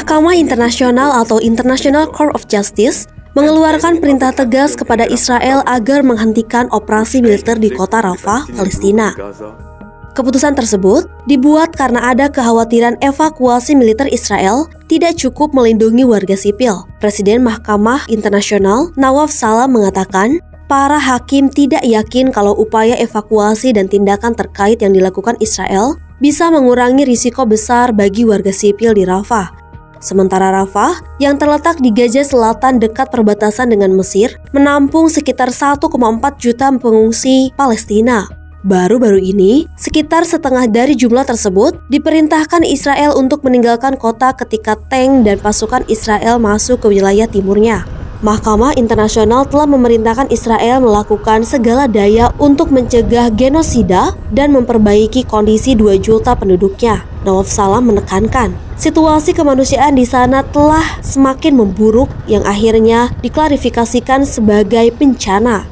Mahkamah Internasional atau International Court of Justice mengeluarkan perintah tegas kepada Israel agar menghentikan operasi militer di kota Rafah, Palestina. Keputusan tersebut dibuat karena ada kekhawatiran evakuasi militer Israel tidak cukup melindungi warga sipil. Presiden Mahkamah Internasional Nawaf Salam mengatakan, para hakim tidak yakin kalau upaya evakuasi dan tindakan terkait yang dilakukan Israel bisa mengurangi risiko besar bagi warga sipil di Rafah. Sementara Rafah, yang terletak di Gaza Selatan dekat perbatasan dengan Mesir, menampung sekitar 1,4 juta pengungsi Palestina. Baru-baru ini, sekitar setengah dari jumlah tersebut diperintahkan Israel untuk meninggalkan kota ketika tank dan pasukan Israel masuk ke wilayah timurnya. Mahkamah Internasional telah memerintahkan Israel melakukan segala daya untuk mencegah genosida dan memperbaiki kondisi 2 juta penduduknya. Nawaf Salam menekankan, situasi kemanusiaan di sana telah semakin memburuk yang akhirnya diklarifikasikan sebagai bencana.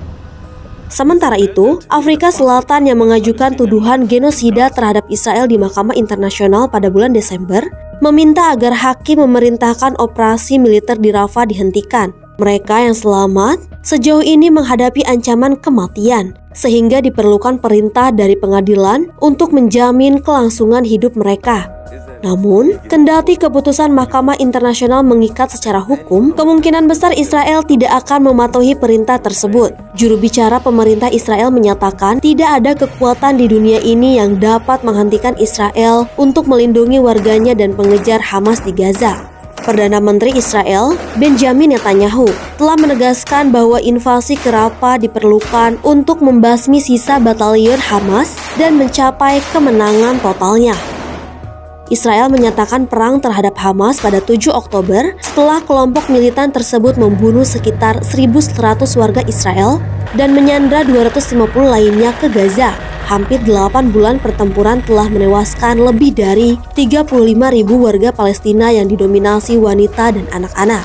Sementara itu, Afrika Selatan yang mengajukan tuduhan genosida terhadap Israel di Mahkamah Internasional pada bulan Desember meminta agar hakim memerintahkan operasi militer di Rafah dihentikan. Mereka yang selamat sejauh ini menghadapi ancaman kematian, sehingga diperlukan perintah dari pengadilan untuk menjamin kelangsungan hidup mereka. Namun, kendati keputusan Mahkamah Internasional mengikat secara hukum, kemungkinan besar Israel tidak akan mematuhi perintah tersebut. Juru bicara pemerintah Israel menyatakan tidak ada kekuatan di dunia ini yang dapat menghentikan Israel untuk melindungi warganya dan pengejar Hamas di Gaza. Perdana Menteri Israel, Benjamin Netanyahu, telah menegaskan bahwa invasi ke Rafah diperlukan untuk membasmi sisa batalion Hamas dan mencapai kemenangan totalnya. Israel menyatakan perang terhadap Hamas pada 7 Oktober setelah kelompok militan tersebut membunuh sekitar 1.100 warga Israel dan menyandra 250 lainnya ke Gaza. Hampir 8 bulan pertempuran telah menewaskan lebih dari 35.000 warga Palestina yang didominasi wanita dan anak-anak.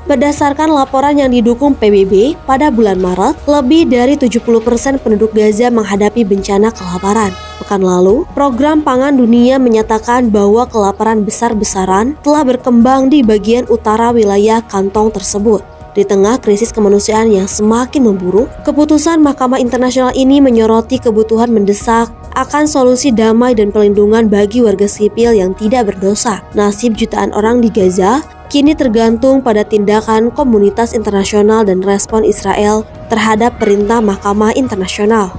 Berdasarkan laporan yang didukung PBB, pada bulan Maret, lebih dari 70% penduduk Gaza menghadapi bencana kelaparan. Pekan lalu, Program Pangan Dunia menyatakan bahwa kelaparan besar-besaran telah berkembang di bagian utara wilayah kantong tersebut. Di tengah krisis kemanusiaan yang semakin memburuk, keputusan Mahkamah Internasional ini menyoroti kebutuhan mendesak akan solusi damai dan perlindungan bagi warga sipil yang tidak berdosa. Nasib jutaan orang di Gaza kini tergantung pada tindakan komunitas internasional dan respon Israel terhadap perintah Mahkamah Internasional.